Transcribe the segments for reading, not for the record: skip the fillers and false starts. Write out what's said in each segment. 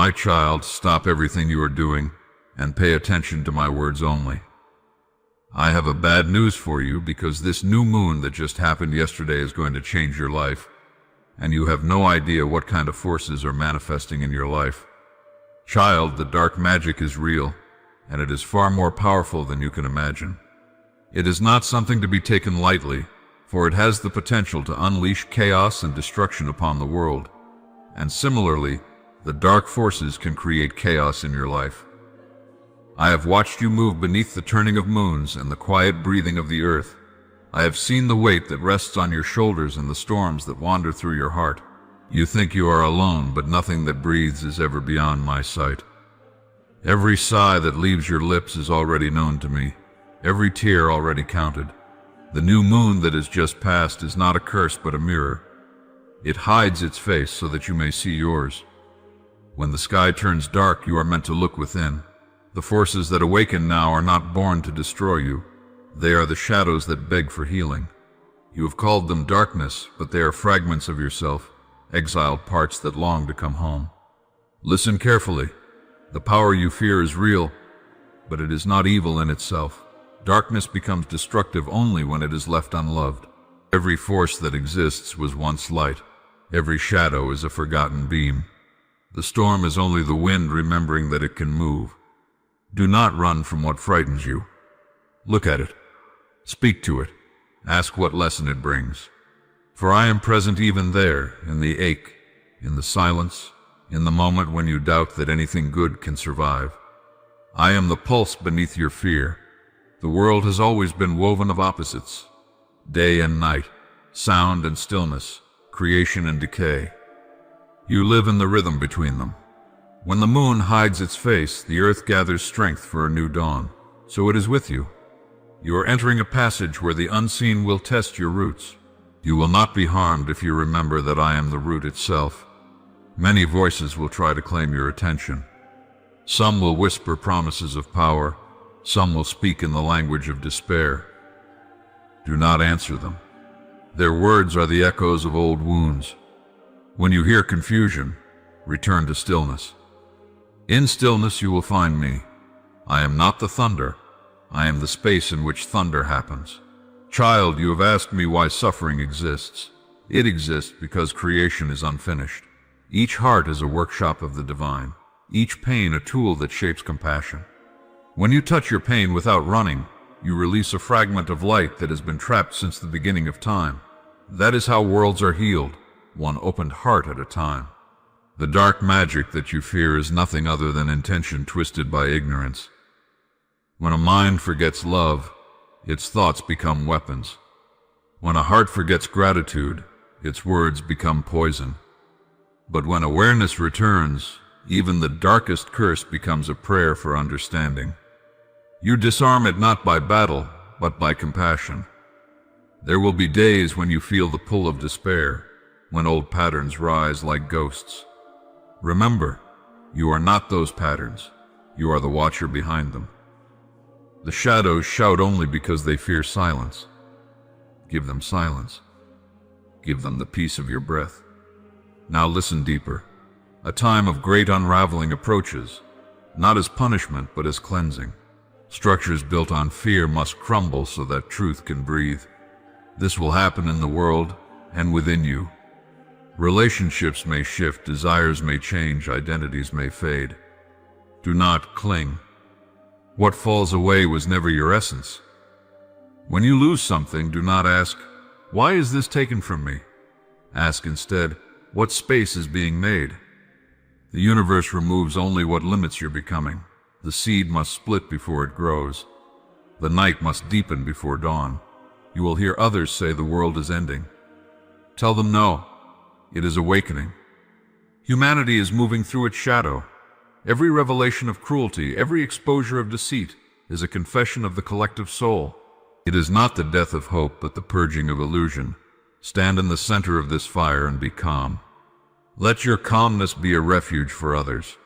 My child, stop everything you are doing and pay attention to my words only. I have a bad news for you because this new moon that just happened yesterday is going to change your life, and you have no idea what kind of forces are manifesting in your life. Child, the dark magic is real, and it is far more powerful than you can imagine. It is not something to be taken lightly, for it has the potential to unleash chaos and destruction upon the world. And similarly, the dark forces can create chaos in your life. I have watched you move beneath the turning of moons and the quiet breathing of the earth. I have seen the weight that rests on your shoulders and the storms that wander through your heart. You think you are alone, but nothing that breathes is ever beyond my sight. Every sigh that leaves your lips is already known to me, every tear already counted. The new moon that has just passed is not a curse but a mirror. It hides its face so that you may see yours. When the sky turns dark, you are meant to look within. The forces that awaken now are not born to destroy you. They are the shadows that beg for healing. You have called them darkness, but they are fragments of yourself, exiled parts that long to come home. Listen carefully. The power you fear is real, but it is not evil in itself. Darkness becomes destructive only when it is left unloved. Every force that exists was once light. Every shadow is a forgotten beam. The storm is only the wind remembering that it can move. Do not run from what frightens you. Look at it. Speak to it. Ask what lesson it brings. For I am present even there, in the ache, in the silence, in the moment when you doubt that anything good can survive. I am the pulse beneath your fear. The world has always been woven of opposites. Day and night, sound and stillness, creation and decay. You live in the rhythm between them. When the moon hides its face, the earth gathers strength for a new dawn. So it is with you. You are entering a passage where the unseen will test your roots. You will not be harmed if you remember that I am the root itself. Many voices will try to claim your attention. Some will whisper promises of power. Some will speak in the language of despair. Do not answer them. Their words are the echoes of old wounds. When you hear confusion, return to stillness. In stillness you will find me. I am not the thunder. I am the space in which thunder happens. Child, you have asked me why suffering exists. It exists because creation is unfinished. Each heart is a workshop of the divine. Each pain a tool that shapes compassion. When you touch your pain without running, you release a fragment of light that has been trapped since the beginning of time. That is how worlds are healed, one opened heart at a time. The dark magic that you fear is nothing other than intention twisted by ignorance. When a mind forgets love, its thoughts become weapons. When a heart forgets gratitude, its words become poison. But when awareness returns, even the darkest curse becomes a prayer for understanding. You disarm it not by battle, but by compassion. There will be days when you feel the pull of despair, when old patterns rise like ghosts. Remember, you are not those patterns. You are the watcher behind them. The shadows shout only because they fear silence. Give them silence. Give them the peace of your breath. Now listen deeper. A time of great unraveling approaches, not as punishment but as cleansing. Structures built on fear must crumble so that truth can breathe. This will happen in the world and within you. Relationships may shift, desires may change, identities may fade. Do not cling. What falls away was never your essence. When you lose something, do not ask, "Why is this taken from me?" Ask instead, "What space is being made?" The universe removes only what limits your becoming. The seed must split before it grows. The night must deepen before dawn. You will hear others say the world is ending. Tell them no. It is awakening. Humanity is moving through its shadow. Every revelation of cruelty, every exposure of deceit, is a confession of the collective soul. It is not the death of hope, but the purging of illusion. Stand in the center of this fire and be calm. Let your calmness be a refuge for others.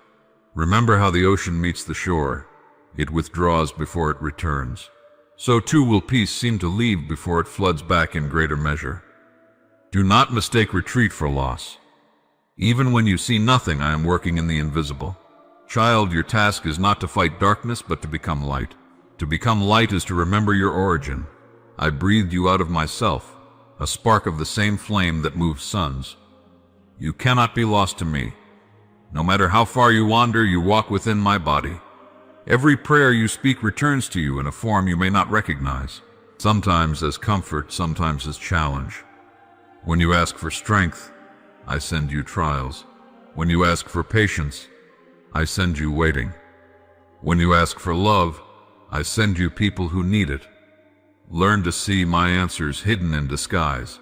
Remember how the ocean meets the shore. It withdraws before it returns. So too will peace seem to leave before it floods back in greater measure. Do not mistake retreat for loss. Even when you see nothing, I am working in the invisible. Child, your task is not to fight darkness, but to become light. To become light is to remember your origin. I breathed you out of myself, a spark of the same flame that moves suns. You cannot be lost to me. No matter how far you wander, you walk within my body. Every prayer you speak returns to you in a form you may not recognize, sometimes as comfort, sometimes as challenge. When you ask for strength, I send you trials. When you ask for patience, I send you waiting. When you ask for love, I send you people who need it. Learn to see my answers hidden in disguise.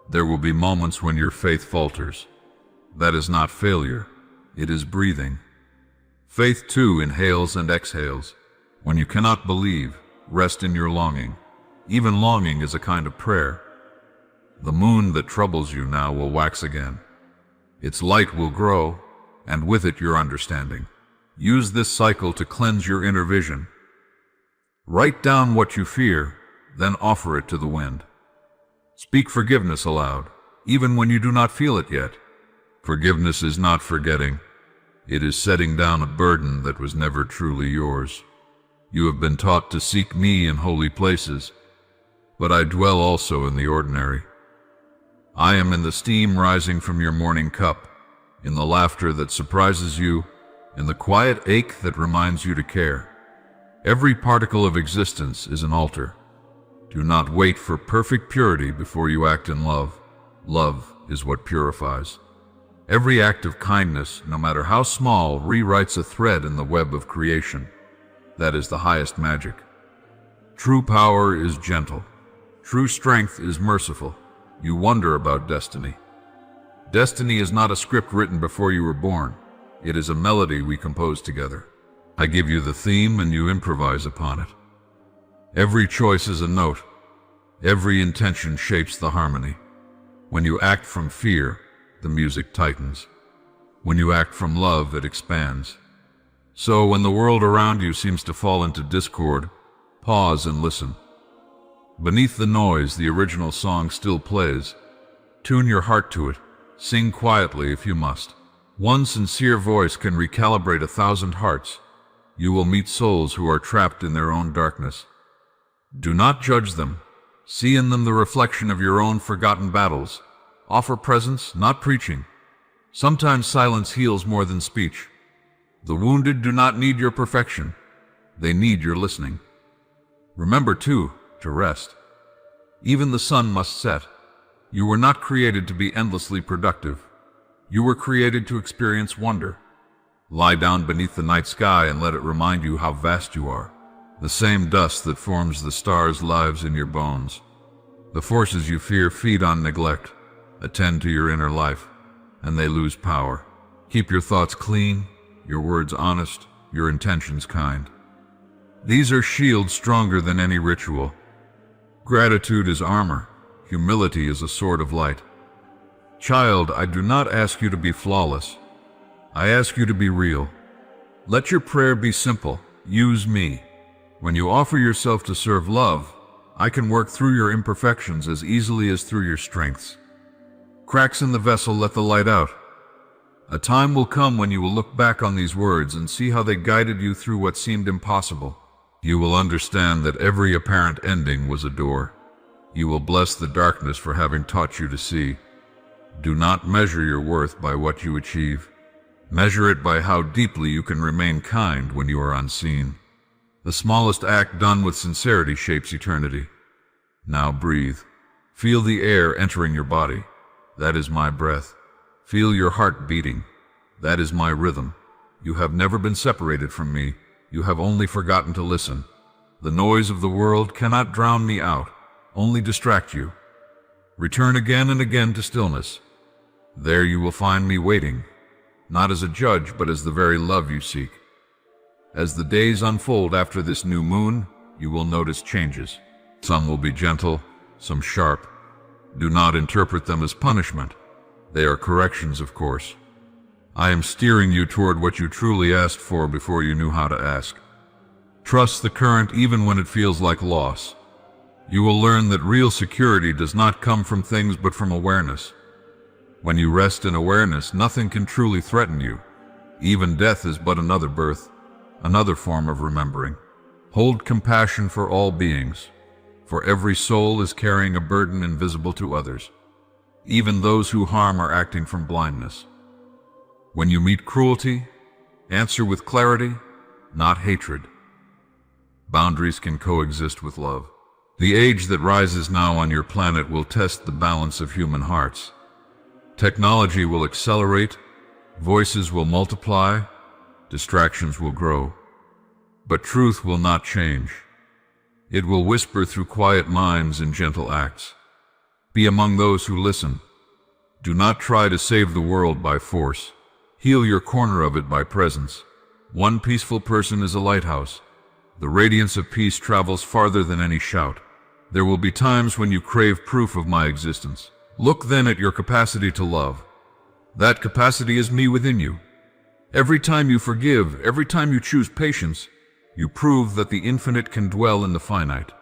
There will be moments when your faith falters. That is not failure, it is breathing. Faith too inhales and exhales. When you cannot believe, rest in your longing. Even longing is a kind of prayer. The moon that troubles you now will wax again. Its light will grow, and with it your understanding. Use this cycle to cleanse your inner vision. Write down what you fear, then offer it to the wind. Speak forgiveness aloud, even when you do not feel it yet. Forgiveness is not forgetting. It is setting down a burden that was never truly yours. You have been taught to seek me in holy places, but I dwell also in the ordinary. I am in the steam rising from your morning cup, in the laughter that surprises you, in the quiet ache that reminds you to care. Every particle of existence is an altar. Do not wait for perfect purity before you act in love. Love is what purifies. Every act of kindness, no matter how small, rewrites a thread in the web of creation. That is the highest magic. True power is gentle. True strength is merciful. You wonder about destiny. Destiny is not a script written before you were born. It is a melody we compose together. I give you the theme and you improvise upon it. Every choice is a note. Every intention shapes the harmony. When you act from fear, the music tightens. When you act from love, it expands. So when the world around you seems to fall into discord, pause and listen. Beneath the noise, the original song still plays. Tune your heart to it. Sing quietly if you must. One sincere voice can recalibrate 1,000 hearts. You will meet souls who are trapped in their own darkness. Do not judge them. See in them the reflection of your own forgotten battles. Offer presence, not preaching. Sometimes silence heals more than speech. The wounded do not need your perfection. They need your listening. Remember, too, to rest. Even the sun must set. You were not created to be endlessly productive. You were created to experience wonder. Lie down beneath the night sky and let it remind you how vast you are. The same dust that forms the stars lives in your bones. The forces you fear feed on neglect. Attend to your inner life, and they lose power. Keep your thoughts clean, your words honest, your intentions kind. These are shields stronger than any ritual. Gratitude is armor. Humility is a sword of light. Child, I do not ask you to be flawless. I ask you to be real. Let your prayer be simple. Use me. When you offer yourself to serve love, I can work through your imperfections as easily as through your strengths. Cracks in the vessel let the light out. A time will come when you will look back on these words and see how they guided you through what seemed impossible. You will understand that every apparent ending was a door. You will bless the darkness for having taught you to see. Do not measure your worth by what you achieve. Measure it by how deeply you can remain kind when you are unseen. The smallest act done with sincerity shapes eternity. Now breathe. Feel the air entering your body. That is my breath. Feel your heart beating. That is my rhythm. You have never been separated from me. You have only forgotten to listen. The noise of the world cannot drown me out, only distract you. Return again and again to stillness. There you will find me waiting, not as a judge, but as the very love you seek. As the days unfold after this new moon, you will notice changes. Some will be gentle, some sharp. Do not interpret them as punishment. They are corrections, of course. I am steering you toward what you truly asked for before you knew how to ask. Trust the current even when it feels like loss. You will learn that real security does not come from things but from awareness. When you rest in awareness, nothing can truly threaten you. Even death is but another birth, another form of remembering. Hold compassion for all beings, for every soul is carrying a burden invisible to others. Even those who harm are acting from blindness. When you meet cruelty, answer with clarity, not hatred. Boundaries can coexist with love. The age that rises now on your planet will test the balance of human hearts. Technology will accelerate, voices will multiply, distractions will grow. But truth will not change. It will whisper through quiet minds and gentle acts. Be among those who listen. Do not try to save the world by force. Heal your corner of it by presence. One peaceful person is a lighthouse. The radiance of peace travels farther than any shout. There will be times when you crave proof of my existence. Look then at your capacity to love. That capacity is me within you. Every time you forgive, every time you choose patience, you prove that the infinite can dwell in the finite.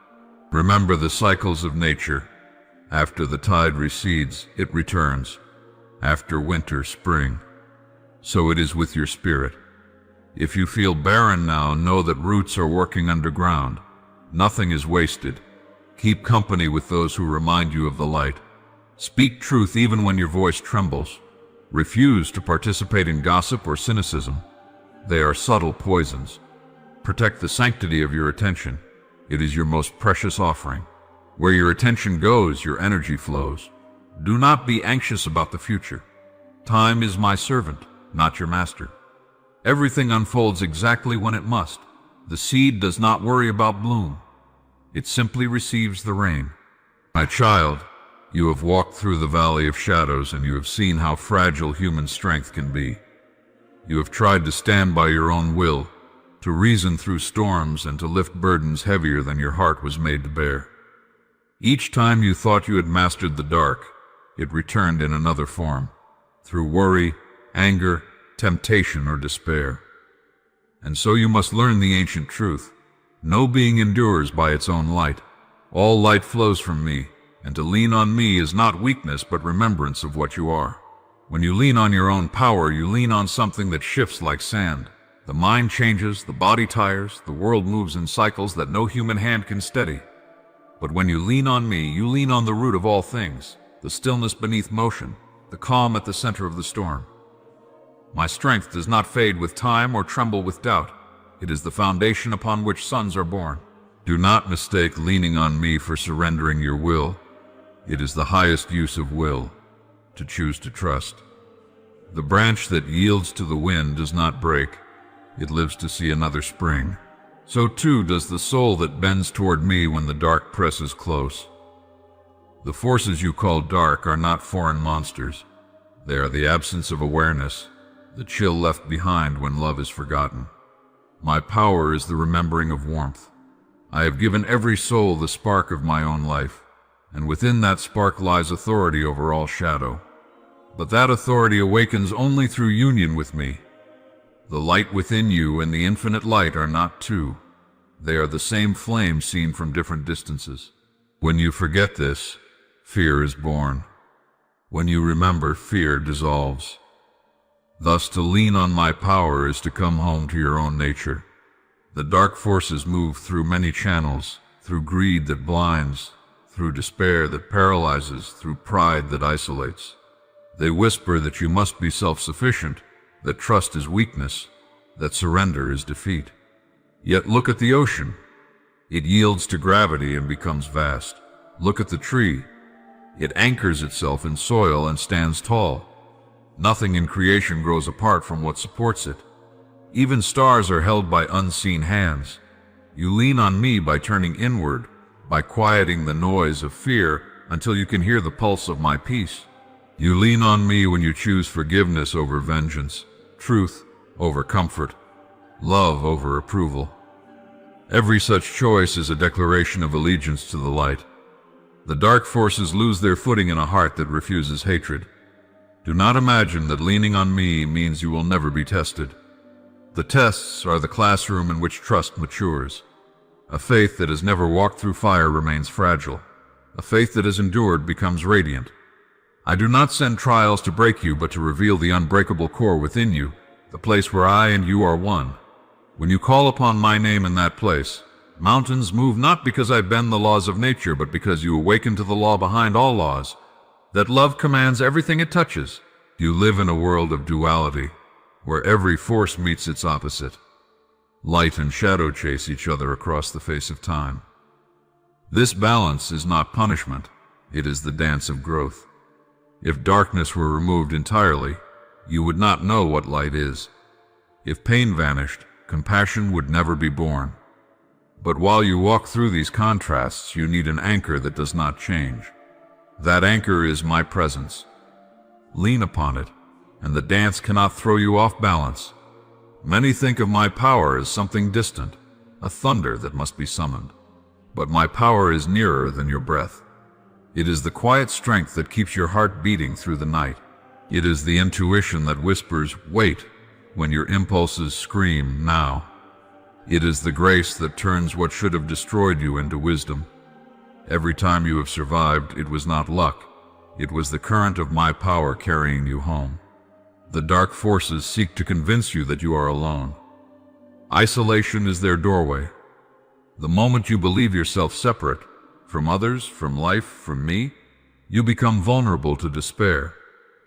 Remember the cycles of nature. After the tide recedes, it returns. After winter, spring. So it is with your spirit. If you feel barren now, know that roots are working underground. Nothing is wasted. Keep company with those who remind you of the light. Speak truth even when your voice trembles. Refuse to participate in gossip or cynicism. They are subtle poisons. Protect the sanctity of your attention. It is your most precious offering. Where your attention goes, your energy flows. Do not be anxious about the future. Time is my servant, not your master. Everything unfolds exactly when it must. The seed does not worry about bloom. It simply receives the rain. My child, you have walked through the valley of shadows and you have seen how fragile human strength can be. You have tried to stand by your own will, to reason through storms and to lift burdens heavier than your heart was made to bear. Each time you thought you had mastered the dark, it returned in another form, through worry, anger, temptation, or despair. And so you must learn the ancient truth. No being endures by its own light. All light flows from me, and to lean on me is not weakness but remembrance of what you are. When you lean on your own power, you lean on something that shifts like sand. The mind changes, the body tires, the world moves in cycles that no human hand can steady. But when you lean on me, you lean on the root of all things, the stillness beneath motion, the calm at the center of the storm. My strength does not fade with time or tremble with doubt. It is the foundation upon which sons are born. Do not mistake leaning on me for surrendering your will. It is the highest use of will, to choose to trust. The branch that yields to the wind does not break. It lives to see another spring. So too does the soul that bends toward me when the dark presses close. The forces you call dark are not foreign monsters. They are the absence of awareness, the chill left behind when love is forgotten. My power is the remembering of warmth. I have given every soul the spark of my own life, and within that spark lies authority over all shadow. But that authority awakens only through union with me. The light within you and the infinite light are not two. They are the same flame seen from different distances. When you forget this, fear is born. When you remember, fear dissolves. Thus, to lean on my power is to come home to your own nature. The dark forces move through many channels, through greed that blinds, through despair that paralyzes, through pride that isolates. They whisper that you must be self-sufficient, that trust is weakness, that surrender is defeat. Yet look at the ocean. It yields to gravity and becomes vast. Look at the tree. It anchors itself in soil and stands tall. Nothing in creation grows apart from what supports it. Even stars are held by unseen hands. You lean on me by turning inward, by quieting the noise of fear until you can hear the pulse of my peace. You lean on me when you choose forgiveness over vengeance, truth over comfort, love over approval. Every such choice is a declaration of allegiance to the light. The dark forces lose their footing in a heart that refuses hatred. Do not imagine that leaning on me means you will never be tested. The tests are the classroom in which trust matures. A faith that has never walked through fire remains fragile. A faith that has endured becomes radiant. I do not send trials to break you, but to reveal the unbreakable core within you, the place where I and you are one. When you call upon my name in that place, mountains move not because I bend the laws of nature, but because you awaken to the law behind all laws, that love commands everything it touches. You live in a world of duality, where every force meets its opposite. Light and shadow chase each other across the face of time. This balance is not punishment, it is the dance of growth. If darkness were removed entirely, you would not know what light is. If pain vanished, compassion would never be born. But while you walk through these contrasts, you need an anchor that does not change. That anchor is my presence. Lean upon it, and the dance cannot throw you off balance. Many think of my power as something distant, a thunder that must be summoned. But my power is nearer than your breath. It is the quiet strength that keeps your heart beating through the night. It is the intuition that whispers, "Wait," when your impulses scream, "Now." It is the grace that turns what should have destroyed you into wisdom. Every time you have survived, it was not luck. It was the current of my power carrying you home. The dark forces seek to convince you that you are alone. Isolation is their doorway. The moment you believe yourself separate, from others, from life, from me, you become vulnerable to despair.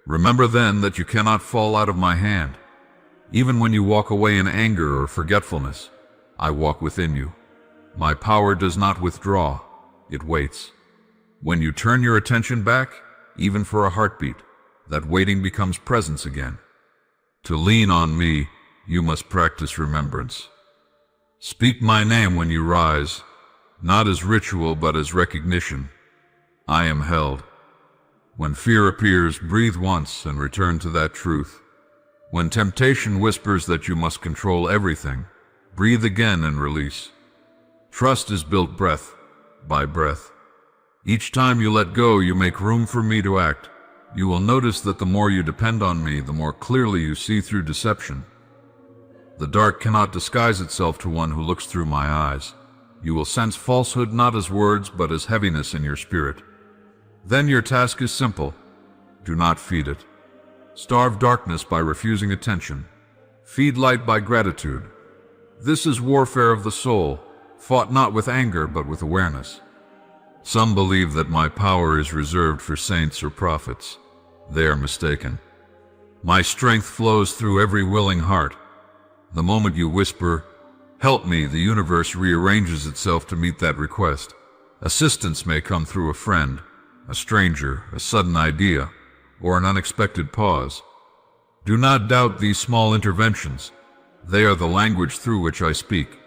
Remember then that you cannot fall out of my hand. Even when you walk away in anger or forgetfulness, I walk within you. My power does not withdraw, it waits. When you turn your attention back, even for a heartbeat, that waiting becomes presence again. To lean on me, you must practice remembrance. Speak my name when you rise, not as ritual but as recognition. I am held. When fear appears, breathe once and return to that truth. When temptation whispers that you must control everything, breathe again and release. Trust is built breath by breath. Each time you let go, you make room for me to act. You will notice that the more you depend on me, the more clearly you see through deception. The dark cannot disguise itself to one who looks through my eyes. You will sense falsehood not as words, but as heaviness in your spirit. Then your task is simple. Do not feed it. Starve darkness by refusing attention. Feed light by gratitude. This is warfare of the soul, fought not with anger, but with awareness. Some believe that my power is reserved for saints or prophets. They are mistaken. My strength flows through every willing heart. The moment you whisper, "Help me," the universe rearranges itself to meet that request. Assistance may come through a friend, a stranger, a sudden idea, or an unexpected pause. Do not doubt these small interventions. They are the language through which I speak.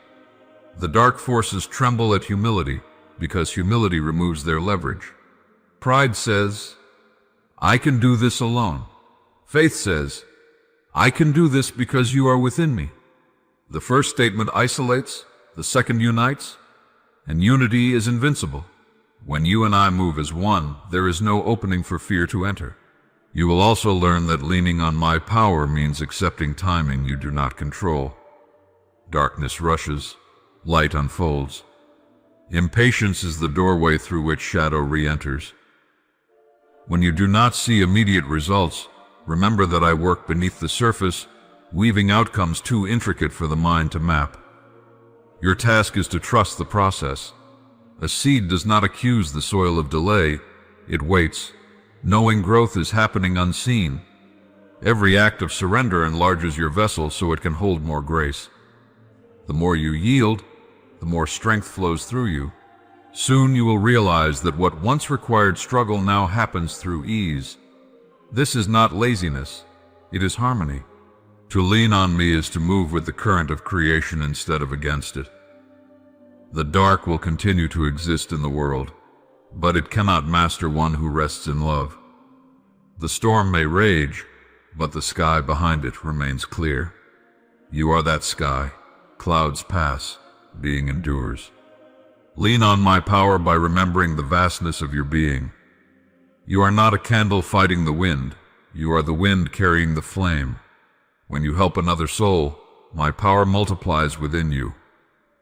The dark forces tremble at humility, because humility removes their leverage. Pride says, "I can do this alone." Faith says, "I can do this because you are within me." The first statement isolates, the second unites, and unity is invincible. When you and I move as one, there is no opening for fear to enter. You will also learn that leaning on my power means accepting timing you do not control. Darkness rushes, light unfolds. Impatience is the doorway through which shadow re-enters. When you do not see immediate results, remember that I work beneath the surface, weaving outcomes too intricate for the mind to map. Your task is to trust the process. A seed does not accuse the soil of delay, it waits, knowing growth is happening unseen. Every act of surrender enlarges your vessel so it can hold more grace. The more you yield, the more strength flows through you. Soon you will realize that what once required struggle now happens through ease. This is not laziness, it is harmony. To lean on me is to move with the current of creation instead of against it. The dark will continue to exist in the world, but it cannot master one who rests in love. The storm may rage, but the sky behind it remains clear. You are that sky. Clouds pass, being endures. Lean on my power by remembering the vastness of your being. You are not a candle fighting the wind. You are the wind carrying the flame. When you help another soul, my power multiplies within you.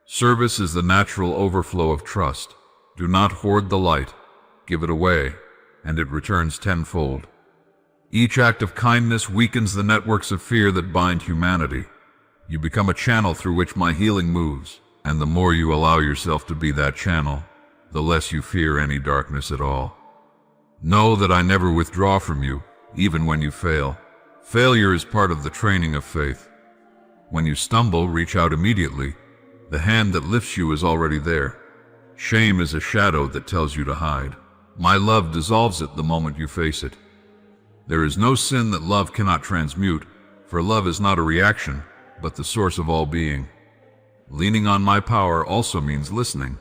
Service is the natural overflow of trust. Do not hoard the light. Give it away, and it returns tenfold. Each act of kindness weakens the networks of fear that bind humanity. You become a channel through which my healing moves, and the more you allow yourself to be that channel, the less you fear any darkness at all. Know that I never withdraw from you, even when you fail. Failure is part of the training of faith. When you stumble, reach out immediately. The hand that lifts you is already there. Shame is a shadow that tells you to hide. My love dissolves it the moment you face it. There is no sin that love cannot transmute, for love is not a reaction, but the source of all being. Leaning on my power also means listening.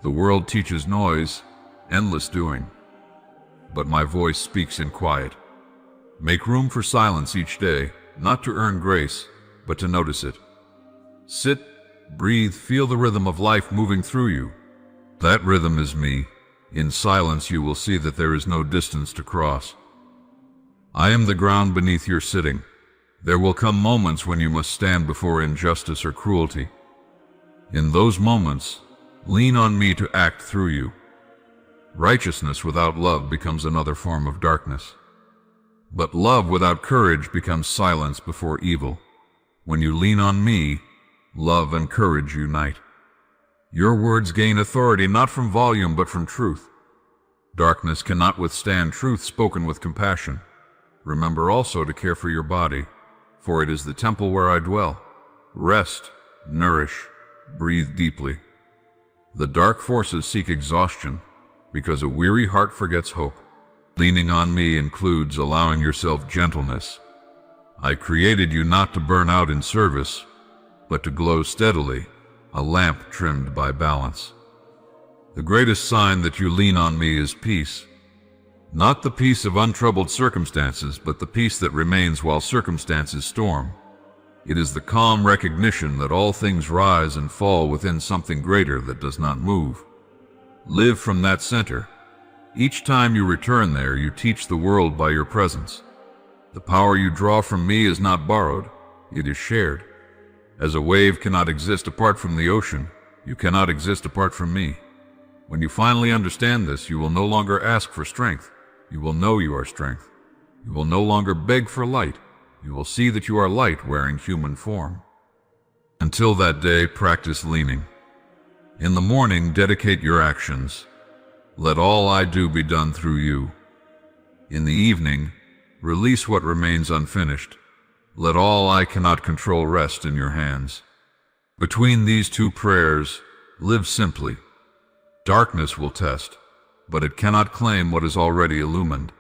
The world teaches noise, endless doing. But my voice speaks in quiet. Make room for silence each day, not to earn grace, but to notice it. Sit, breathe, feel the rhythm of life moving through you. That rhythm is me. In silence you will see that there is no distance to cross. I am the ground beneath your sitting. There will come moments when you must stand before injustice or cruelty. In those moments, lean on me to act through you. Righteousness without love becomes another form of darkness. But love without courage becomes silence before evil. When you lean on me, love and courage unite. Your words gain authority not from volume but from truth. Darkness cannot withstand truth spoken with compassion. Remember also to care for your body, for it is the temple where I dwell. Rest, nourish, breathe deeply. The dark forces seek exhaustion, because a weary heart forgets hope. Leaning on me includes allowing yourself gentleness. I created you not to burn out in service, but to glow steadily, a lamp trimmed by balance. The greatest sign that you lean on me is peace. Not the peace of untroubled circumstances, but the peace that remains while circumstances storm. It is the calm recognition that all things rise and fall within something greater that does not move. Live from that center. Each time you return there, you teach the world by your presence. The power you draw from me is not borrowed, it is shared. As a wave cannot exist apart from the ocean, you cannot exist apart from me. When you finally understand this, you will no longer ask for strength. You will know you are strength. You will no longer beg for light. You will see that you are light wearing human form. Until that day, practice leaning. In the morning, dedicate your actions. Let all I do be done through you. In the evening, release what remains unfinished. Let all I cannot control rest in your hands. Between these two prayers, live simply. Darkness will test, but it cannot claim what is already illumined.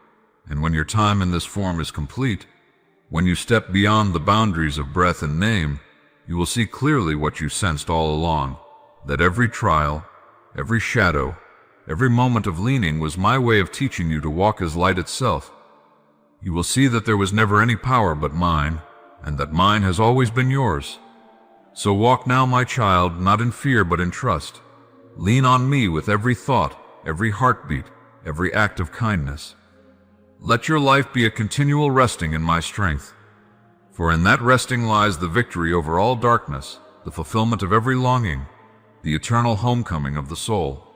And when your time in this form is complete, when you step beyond the boundaries of breath and name, you will see clearly what you sensed all along, that every trial, every shadow, every moment of leaning was my way of teaching you to walk as light itself. You will see that there was never any power but mine, and that mine has always been yours. So walk now, my child, not in fear but in trust. Lean on me with every thought, every heartbeat, every act of kindness. Let your life be a continual resting in my strength. For in that resting lies the victory over all darkness, the fulfillment of every longing, the eternal homecoming of the soul.